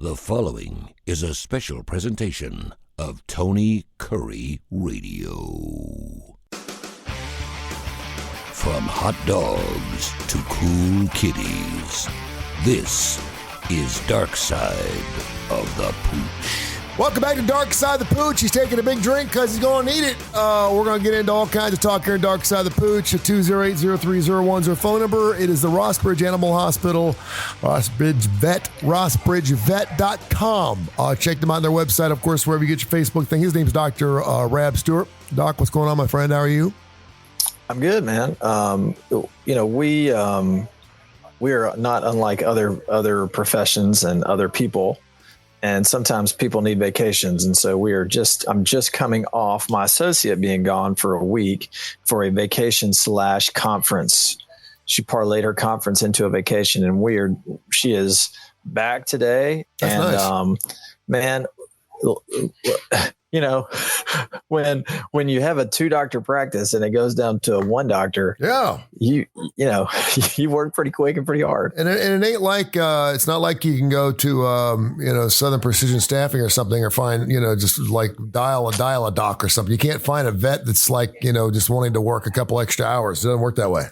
The following is a special presentation of Tony Kurre Radio. From hot dogs to cool kitties, this is Darkside of the Pooch. Welcome back to Darkside of the Pooch. He's taking a big drink because he's going to need it. We're going to get into all kinds of talk here in Darkside of the Pooch. 208-0301's our phone number. It is the Rossbridge Animal Hospital, Rossbridge Vet, rossbridgevet.com. Check them out on their website, of course, wherever you get your Facebook thing. His name's Dr. Rab Stewart. Doc, what's going on, my friend? How are you? I'm good, man. We are not unlike other professions and other people. And sometimes people need vacations. And so I'm just coming off my associate being gone for a week for a vacation / conference. She parlayed her conference into a vacation, and she is back today. That's and nice. Man, when you have a 2-doctor practice and it goes down to a 1 doctor, yeah, you work pretty quick and pretty hard. And it ain't like it's not like you can go to Southern Precision Staffing or something, or find just like dial a doc or something. You can't find a vet that's like just wanting to work a couple extra hours. It doesn't work that way.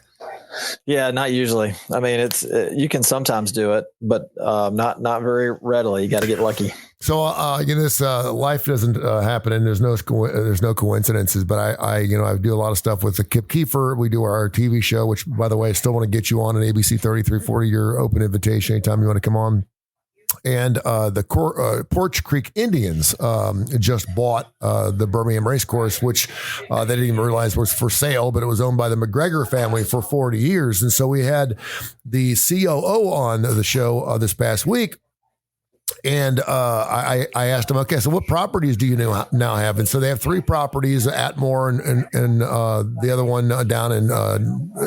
Yeah, not usually. I mean, you can sometimes do it, but not very readily. You got to get lucky. So this life doesn't happen, and there's no coincidences. But I do a lot of stuff with the Kip Kiefer. We do our TV show, which, by the way, I still want to get you on an ABC 3340. Your open invitation anytime you want to come on. And the Porch Creek Indians just bought the Birmingham Race Course, which they didn't even realize was for sale, but it was owned by the McGregor family for 40 years. And so we had the COO on the show this past week. And I asked him, okay, so what properties do you now have? And so they have 3 properties, Atmore and the other one down in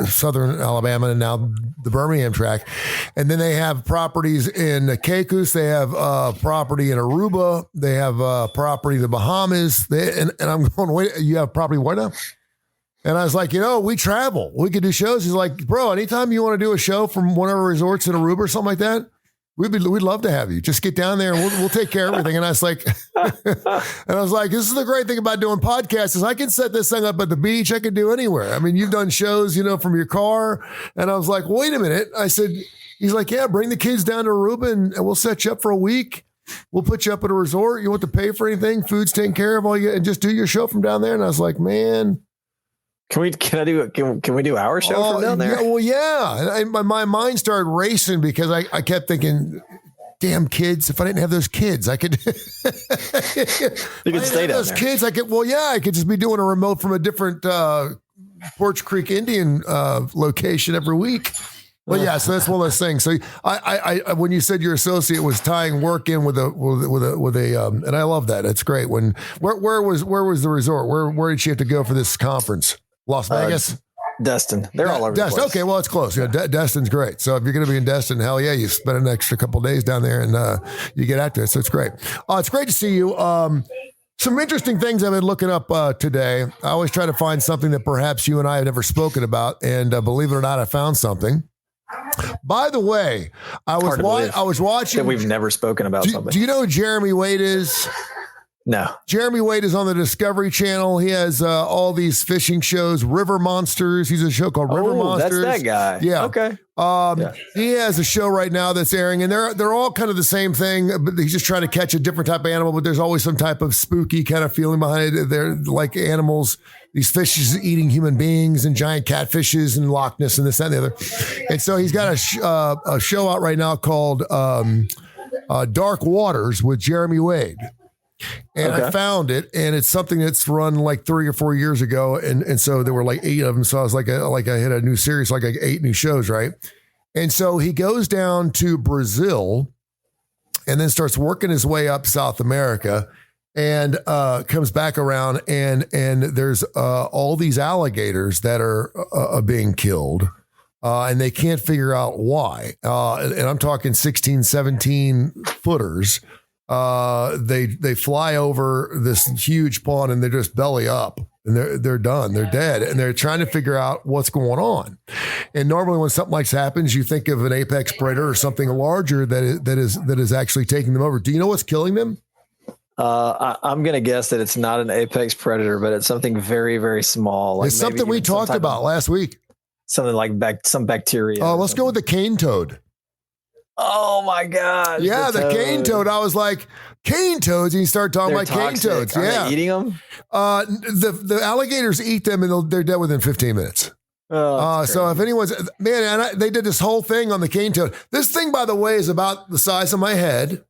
southern Alabama, and now the Birmingham track. And then they have properties in Caicos. They have property in Aruba. They have property in the Bahamas. And I'm going, wait, you have property where now? And I was like, we travel. We could do shows. He's like, bro, anytime you want to do a show from one of our resorts in Aruba or something like that, we'd love to have you. Just get down there and we'll take care of everything. And I was like, this is the great thing about doing podcasts is I can set this thing up at the beach. I can do anywhere. I mean, you've done shows, from your car. And I was like, wait a minute. I said, he's like, yeah, bring the kids down to Aruba and we'll set you up for a week. We'll put you up at a resort. You want to pay for anything? Food's taken care of, all you and just do your show from down there. And I was like, man. Can we do our show from down there? Yeah, well, yeah. And my mind started racing because I kept thinking, damn kids, if I didn't have those kids, I could. You could stay down those there. kids, I could just be doing a remote from a different Porch Creek Indian location every week. Well, yeah, so that's one of those things. So I when you said your associate was tying work in with a and I love that. It's great. Where was the resort? Where did she have to go for this conference? Las Vegas? Destin. They're all over the place. Okay, well, it's close. Yeah, Destin's great. So if you're going to be in Destin, hell yeah, you spend an extra couple of days down there and you get after it. So it's great. It's great to see you. Some interesting things I've been looking up today. I always try to find something that perhaps you and I have never spoken about. And believe it or not, I found something. By the way, I was watching. That we've never spoken about something. Do you know who Jeremy Wade is? No. Jeremy Wade is on the Discovery Channel. He has all these fishing shows, River Monsters. He's a show called River Monsters. That's that guy. Yeah. Okay. He has a show right now that's airing, and they're all kind of the same thing, but he's just trying to catch a different type of animal, but there's always some type of spooky kind of feeling behind it. They're like animals, these fishes eating human beings and giant catfishes and Loch Ness and this, that, and the other. And so he's got a show out right now called Dark Waters with Jeremy Wade. And okay. I found it, and it's something that's run like 3 or 4 years ago, and so there were like 8 of them. So I was like I hit a new series, like 8 new shows, right? And so he goes down to Brazil, and then starts working his way up South America, and comes back around, and there's all these alligators that are being killed. And they can't figure out why. And I'm talking 16, 17 footers. They fly over this huge pond and they're just belly up. and they're done. They're dead, and they're trying to figure out what's going on. And normally, when something like this happens, you think of an apex predator or something larger that is actually taking them over. Do you know what's killing them? I'm going to guess that it's not an apex predator, but it's something very, very small. Like it's something we talked about last week. Something like some bacteria. Oh, let's go with the cane toad. Oh my God. Yeah, the cane toad. I was like, cane toads, and you start talking about cane toads. Are they eating them? The alligators eat them, and they're dead within 15 minutes. So if anyone's they did this whole thing on the cane toad. This thing, by the way, is about the size of my head.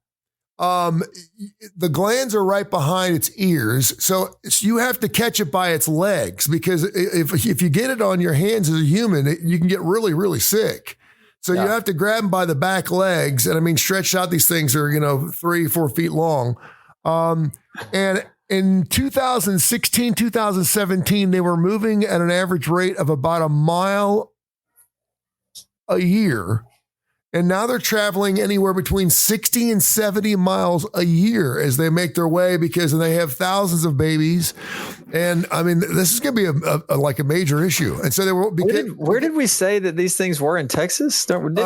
The glands are right behind its ears, so you have to catch it by its legs, because if you get it on your hands as a human, you can get really, really sick. So you have to grab them by the back legs. And I mean, stretched out, these things are, 3-4 feet long. And in 2016, 2017, they were moving at an average rate of about a mile a year. And now they're traveling anywhere between 60 and 70 miles a year as they make their way, because they have thousands of babies. And I mean, this is going to be a major issue. And so they were. Where did we say that these things were in Texas? Aren't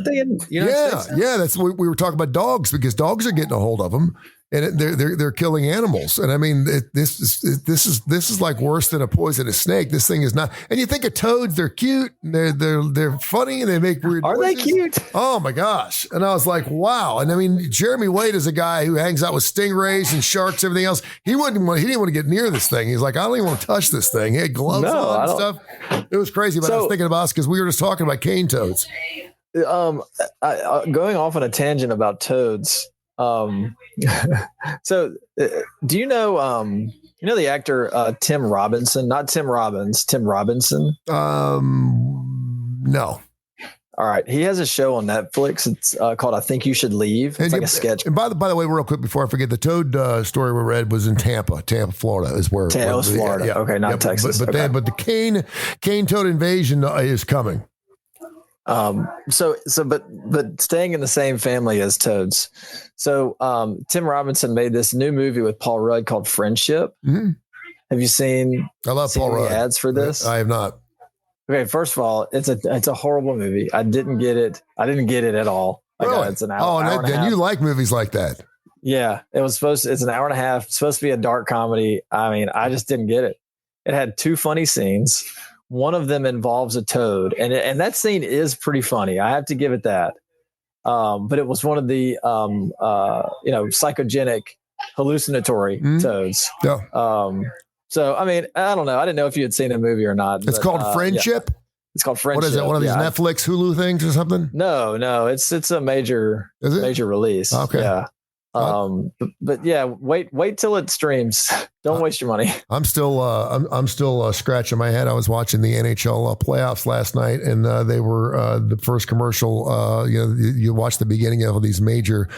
they in United States? Yeah. That's what we were talking about, dogs, because dogs are getting a hold of them. And they're killing animals. And I mean, this is like worse than a poisonous snake. This thing is not. And you think of toads, they're cute, and they're funny, and they make weird noises. Are they cute? Oh my gosh. And I was like, wow. And I mean, Jeremy Wade is a guy who hangs out with stingrays and sharks, everything else. He didn't want to get near this thing. He's like, I don't even want to touch this thing. He had gloves on and stuff. It was crazy. But I was thinking about us because we were just talking about cane toads. Going off on a tangent about toads. So do you know the actor Tim Robinson? Not Tim Robbins, Tim Robinson. No. All right, he has a show on Netflix. It's called "I Think You Should Leave." It's like a sketch. And by the way, real quick before I forget, the toad story we read was in Tampa, Florida, is where. Florida. Yeah. Okay, not Texas. But the cane toad invasion is coming. But staying in the same family as toads. So Tim Robinson made this new movie with Paul Rudd called Friendship. Mm-hmm. Have you seen? I love Paul Rudd. Ads for this? I have not. Okay, first of all, it's a horrible movie. I didn't get it at all. Really? It's an hour. And you like movies like that? Yeah, it's an hour and a half. It's supposed to be a dark comedy. I mean, I just didn't get it. It had 2 funny scenes. One of them involves a toad, and that scene is pretty funny. I have to give it that. But it was one of the psychogenic, hallucinatory toads. Yeah. So I mean, I don't know. I didn't know if you had seen a movie or not. It's called Friendship. Yeah. It's called Friendship. What is it? One of these Netflix, Hulu things or something? No. It's a major release. Okay. Yeah. But yeah, wait till it streams. Don't waste your money. I'm still scratching my head. I was watching the NHL playoffs last night, and they were the first commercial. You watch the beginning of these major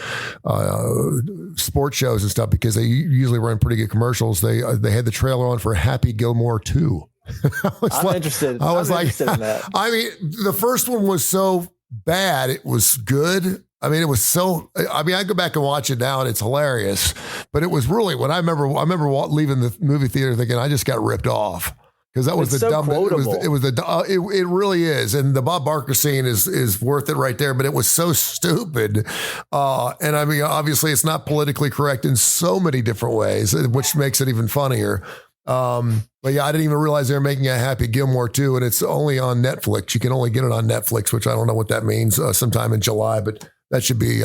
sports shows and stuff, because they usually run pretty good commercials. They had the trailer on for Happy Gilmore 2. I'm interested in that. I mean, the first one was so bad, it was good. I mean, I go back and watch it now and it's hilarious, but it was really I remember leaving the movie theater thinking I just got ripped off, because that was it really is. And the Bob Barker scene is worth it right there, but it was so stupid. And I mean, obviously it's not politically correct in so many different ways, which makes it even funnier. But yeah, I didn't even realize they were making a Happy Gilmore 2, and it's only on Netflix. You can only get it on Netflix, which I don't know what that means, sometime in July, but that should be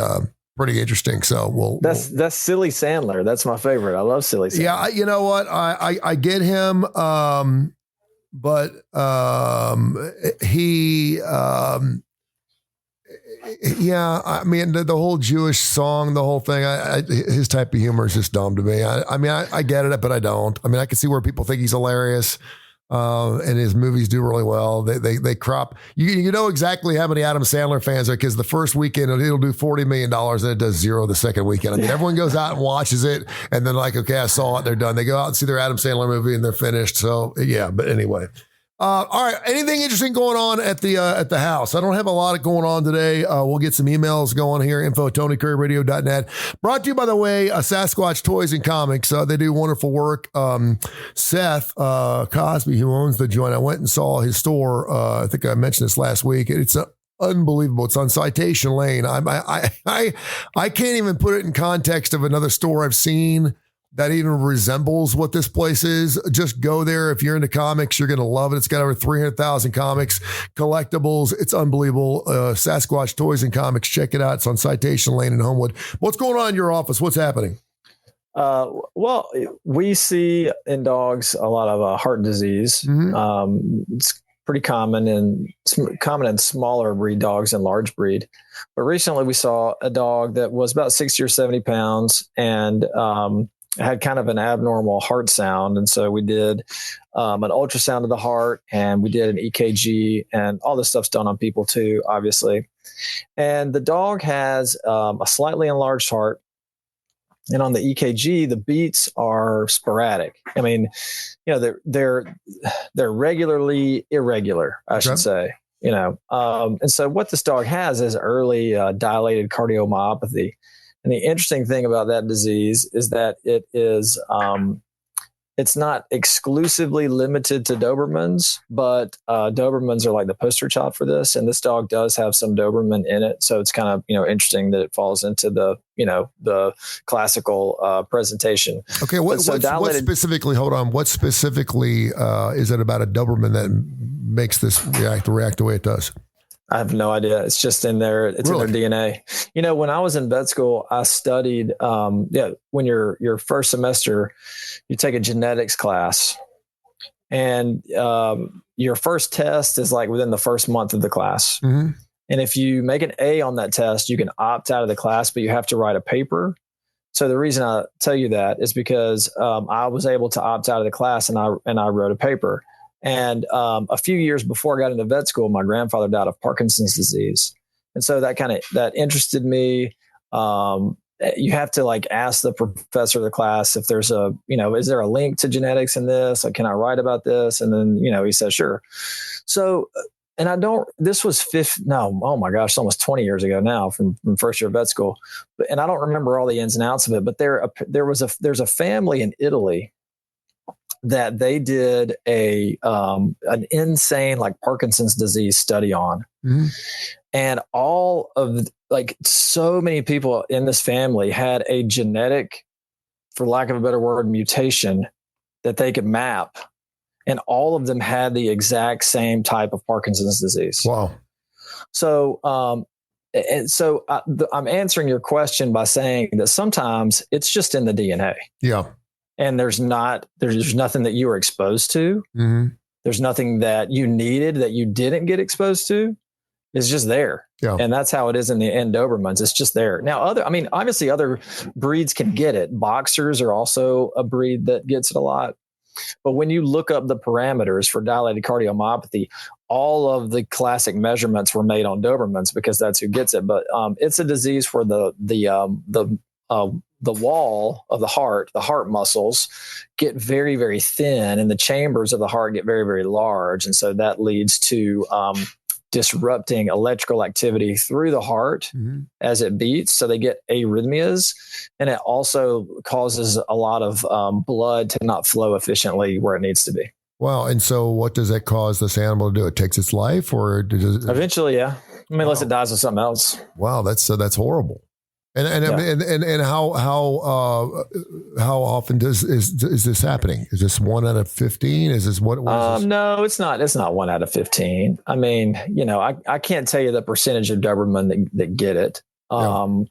pretty interesting. So that's Silly Sandler. That's my favorite. I love Silly Sandler. Yeah, you know what? I get him, but he yeah, I mean the whole Jewish song, the whole thing. His type of humor is just dumb to me. I mean, I get it, but I don't. I mean, I can see where people think he's hilarious. And his movies do really well. They crop. You know exactly how many Adam Sandler fans are, because the first weekend it'll do $40 million and it does zero the second weekend. I mean, everyone goes out and watches it, and then like, okay, I saw it, they're done. They go out and see their Adam Sandler movie and they're finished. So yeah, but anyway, All right. Anything interesting going on at the house? I don't have a lot of going on today. We'll get some emails going here. info@TonyCurryRadio.net. Brought to you, by the way, Sasquatch Toys and Comics. They do wonderful work. Seth Cosby, who owns the joint, I went and saw his store. I think I mentioned this last week. It's unbelievable. It's on Citation Lane. I can't even put it in context of another store I've seen that even resembles what this place is. Just go there. If you're into comics, you're going to love it. It's got over 300,000 comics, collectibles. It's unbelievable. Sasquatch Toys and Comics. Check it out. It's on Citation Lane in Homewood. What's going on in your office? What's happening? Well, we see in dogs a lot of heart disease. It's pretty common in smaller breed dogs and large breed. But recently we saw a dog that was about 60 or 70 pounds and had kind of an abnormal heart sound. And so we did an ultrasound of the heart, and we did an EKG, and all this stuff's done on people too, obviously. And the dog has a slightly enlarged heart. And on the EKG, the beats are sporadic. I mean, they're regularly irregular, I should say. And so what this dog has is early dilated cardiomyopathy. And the interesting thing about that disease is that it is it's not exclusively limited to Dobermans, but Dobermans are like the poster child for this. And this dog does have some Doberman in it. So it's kind of, interesting that it falls into the classical presentation. Okay. What specifically, hold on, what specifically is it about a Doberman that makes this react the way it does? I have no idea. It's just in there. It's really? In their DNA. When I was in vet school, I studied, when your first semester, you take a genetics class, and your first test is like within the first month of the class. Mm-hmm. And if you make an A on that test, you can opt out of the class, but you have to write a paper. So the reason I tell you that is because I was able to opt out of the class, and I wrote a paper. And a few years before I got into vet school, my grandfather died of Parkinson's disease. And so that interested me. You have to ask the professor of the class if there's is there a link to genetics in this? Like, can I write about this? And then, he said, sure. So, and this was oh my gosh, almost 20 years ago now from first year of vet school. And I don't remember all the ins and outs of it, but there's a family in Italy that they did an insane Parkinson's disease study on. Mm-hmm. And all of so many people in this family had a genetic, for lack of a better word, mutation that they could map. And all of them had the exact same type of Parkinson's disease. Wow. So, I'm answering your question by saying that sometimes it's just in the DNA. Yeah. And there's nothing that you were exposed to. Mm-hmm. There's nothing that you needed that you didn't get exposed to. It's just there. Yeah. And that's how it is in Dobermans. It's just there. Now, obviously other breeds can get it. Boxers are also a breed that gets it a lot. But when you look up the parameters for dilated cardiomyopathy, all of the classic measurements were made on Dobermans because that's who gets it. But it's a disease where the wall of the heart muscles get very, very thin, and the chambers of the heart get very, very large. And so that leads to disrupting electrical activity through the heart as it beats. So they get arrhythmias, and it also causes a lot of blood to not flow efficiently where it needs to be. Wow. And so what does that cause this animal to do? It takes its life, or does it... Eventually, yeah. Unless it dies of something else. Wow. That's horrible. And how often is this happening? Is this 1 out of 15? Is this what? Is this? No, it's not. It's not 1 out of 15. I mean, I can't tell you the percentage of Doberman that get it. I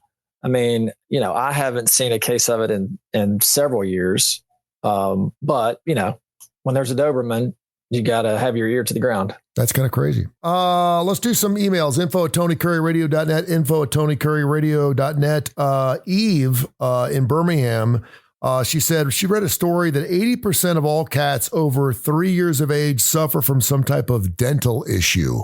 haven't seen a case of it in several years. But when there's a Doberman, you got to have your ear to the ground. That's kind of crazy. Let's do some emails. info@TonyCurryRadio.net, info@TonyCurryRadio.net. Eve in Birmingham, she said she read a story that 80% of all cats over 3 years of age suffer from some type of dental issue.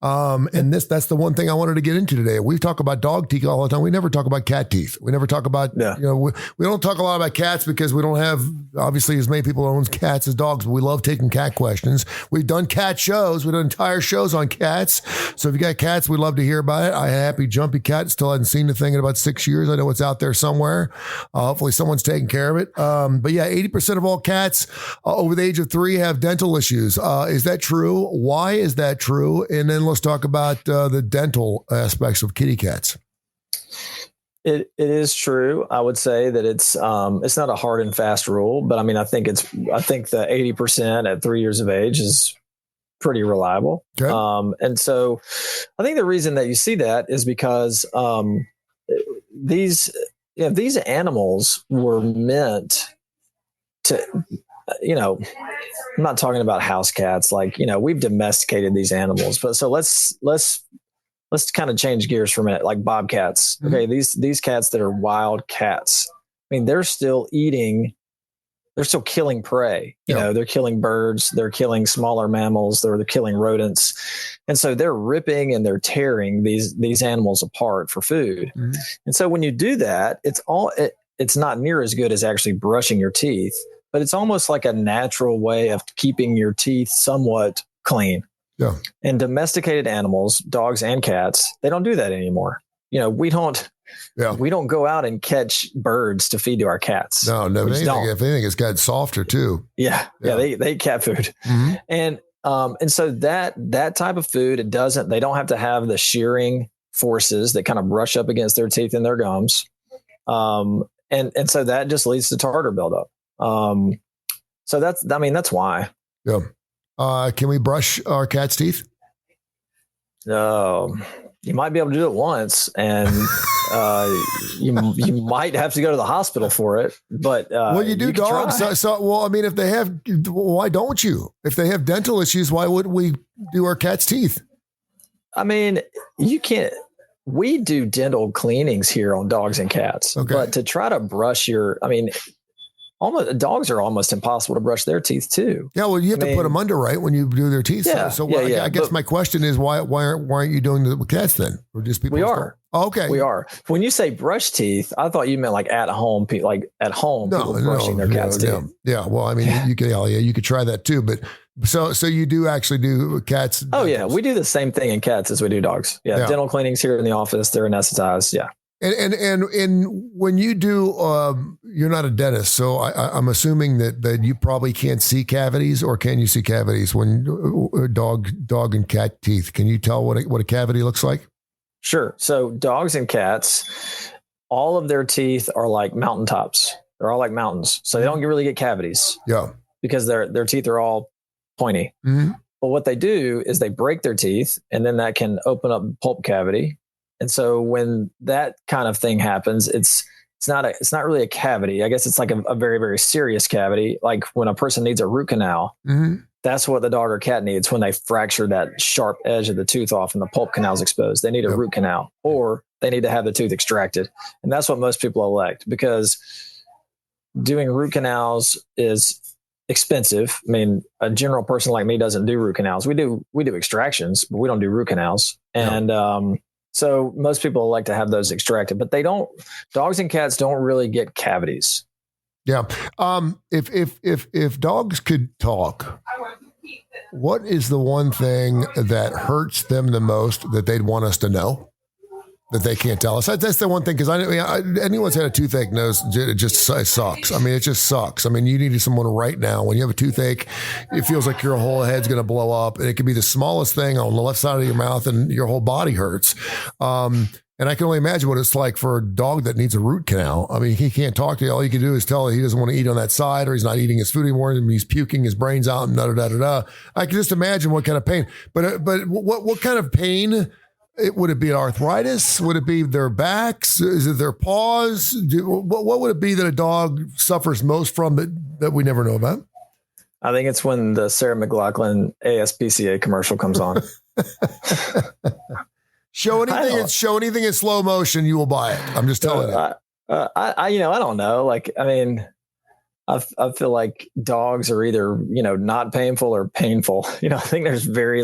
And that's the one thing I wanted to get into today. We talk about dog teeth all the time. We never talk about cat teeth. We never talk about, we don't talk a lot about cats because we don't have, obviously, as many people own cats as dogs, but we love taking cat questions. We've done cat shows. We've done entire shows on cats. So if you got cats, we'd love to hear about it. I Happy Jumpy Cat still hadn't seen the thing in about 6 years. I know it's out there somewhere. Hopefully someone's taking care of it. But yeah, 80% of all cats over the age of 3 have dental issues. Is that true? Why is that true? And then let's talk about the dental aspects of kitty cats. It is true. I would say that it's not a hard and fast rule, but I mean, I think the 80% at 3 years of age is pretty reliable. Okay. And so I think the reason that you see that is because these animals were meant to, I'm not talking about house cats. We've domesticated these animals, but so let's kind of change gears for a minute. Like bobcats. Okay. Mm-hmm. These cats that are wild cats. I mean, they're still killing prey. They're killing birds, they're killing smaller mammals, they're killing rodents. And so they're ripping and they're tearing these animals apart for food. Mm-hmm. And so when you do that, it's not near as good as actually brushing your teeth, but it's almost like a natural way of keeping your teeth somewhat clean. Yeah. And domesticated animals, dogs and cats, they don't do that anymore. We don't go out and catch birds to feed to our cats. No. If anything, it's gotten softer too. Yeah. They eat cat food. Mm-hmm. And so that type of food, they don't have to have the shearing forces that kind of brush up against their teeth and their gums. And so that just leads to tartar buildup. So that's why. Yeah. Can we brush our cat's teeth? You might be able to do it once, and you might have to go to the hospital for it. But you do dogs. If they have, why don't you? If they have dental issues, why wouldn't we do our cat's teeth? I mean, you can't. We do dental cleanings here on dogs and cats, but to try to brush dogs are almost impossible to brush their teeth too. Yeah, well, you have to put them under, right, when you do their teeth. Yeah, I guess my question is why aren't you doing the cats then? Or just people? We are. Okay, we are. When you say brush teeth, I thought you meant like at home, people brushing their cats' teeth. Yeah. Well, I mean, you could try that too, but. So you do actually do cats? Oh yeah, we do the same thing in cats as we do dogs. Yeah. Dental cleanings here in the office. They're anesthetized. Yeah. And when you do, you're not a dentist, so I'm assuming that you probably can't see cavities, or can you see cavities when dog and cat teeth? Can you tell what a cavity looks like? Sure. So dogs and cats, all of their teeth are like mountaintops. They're all like mountains, so they don't really get cavities. Yeah. Because their teeth are all pointy. Mm-hmm. But what they do is they break their teeth, and then that can open up pulp cavity. And so when that kind of thing happens, it's not really a cavity. I guess it's like a very, very serious cavity. Like when a person needs a root canal, mm-hmm. That's what the dog or cat needs when they fracture that sharp edge of the tooth off and the pulp canal is exposed. They need a root canal, or they need to have the tooth extracted. And that's what most people elect, because doing root canals is expensive. I mean, a general person like me doesn't do root canals. We do extractions, but we don't do root canals. And, so most people like to have those extracted, but dogs and cats don't really get cavities. Yeah. If dogs could talk, what is the one thing that hurts them the most that they'd want us to know that they can't tell us? That's the one thing. Cause anyone's had a toothache knows it sucks. I mean, it just sucks. I mean, you need someone right now. When you have a toothache, it feels like your whole head's going to blow up, and it could be the smallest thing on the left side of your mouth and your whole body hurts. And I can only imagine what it's like for a dog that needs a root canal. I mean, he can't talk to you. All you can do is tell he doesn't want to eat on that side, or he's not eating his food anymore, and he's puking his brains out and da-da-da-da-da. I can just imagine what kind of pain. But what kind of pain? Would it be arthritis? Would it be their backs? Is it their paws? What would it be that a dog suffers most from that we never know about? I think it's when the Sarah McLachlan ASPCA commercial comes on. Show anything in slow motion, you will buy it. I'm just telling you. I don't know. Like, I mean, I feel like dogs are either, not painful or painful. I think there's very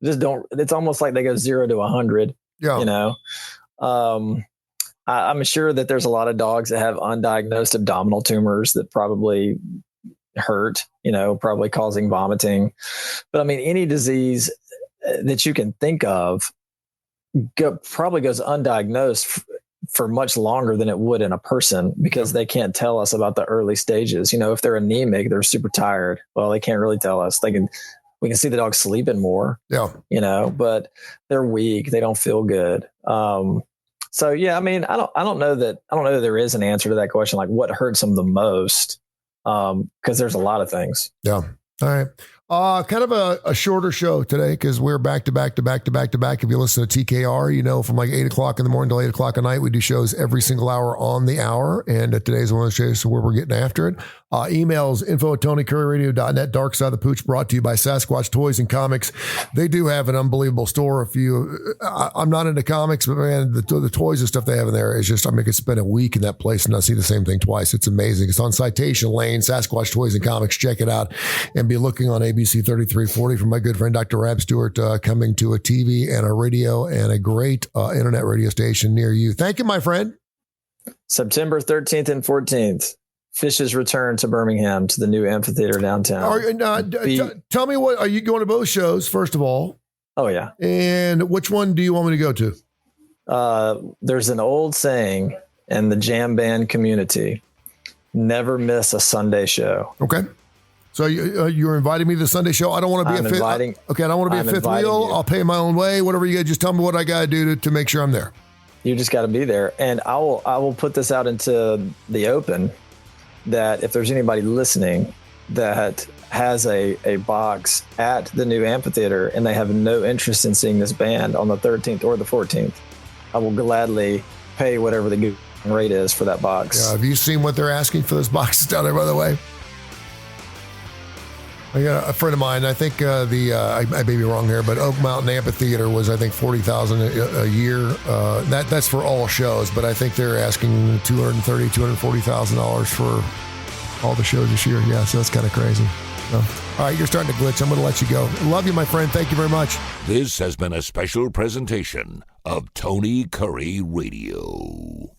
just don't, it's almost like they go 0 to 100, I'm sure that there's a lot of dogs that have undiagnosed abdominal tumors that probably hurt, probably causing vomiting. But I mean, any disease that you can think of probably goes undiagnosed for much longer than it would in a person, because they can't tell us about the early stages. If they're anemic, they're super tired. Well, they can't really tell us. We can see the dog sleeping more, but they're weak. They don't feel good. So yeah, I mean, I don't know that there is an answer to that question. Like, what hurts them the most? Because there's a lot of things. Yeah. All right. Kind of a shorter show today because we're back to back. If you listen to TKR, from like 8 o'clock in the morning till 8 o'clock at night, we do shows every single hour on the hour. And today's one of those shows where we're getting after it. Emails, info@TonyCurryRadio.net. Darkside the Pooch, brought to you by Sasquatch Toys and Comics. They do have an unbelievable store. I'm not into comics, but man, the toys and stuff they have in there is just, I could spend a week in that place and not see the same thing twice. It's amazing. It's on Citation Lane, Sasquatch Toys and Comics. Check it out and be looking on ABC 3340 from my good friend, Dr. Rab Stewart, coming to a TV and a radio and a great internet radio station near you. Thank you, my friend. September 13th and 14th. Fishes return to Birmingham to the new amphitheater downtown. Tell me, what are you going to both shows, first of all? Oh, yeah. And which one do you want me to go to? There's an old saying in the jam band community: never miss a Sunday show. Okay. So you're inviting me to the Sunday show. I don't want to be I don't want to be a fifth wheel. I'll pay my own way. Whatever you guys, just tell me what I got to do to make sure I'm there. You just got to be there. And I will put this out into the open that if there's anybody listening that has a box at the new amphitheater and they have no interest in seeing this band on the 13th or the 14th, I will gladly pay whatever the rate is for that box. Have you seen what they're asking for those boxes down there, by the way? I got a friend of mine, I think I may be wrong here, but Oak Mountain Amphitheater was, I think, $40,000 a year. That's for all shows, but I think they're asking $230,000, $240,000 for all the shows this year. Yeah, so that's kind of crazy. So, all right, you're starting to glitch. I'm going to let you go. Love you, my friend. Thank you very much. This has been a special presentation of Tony Curry Radio.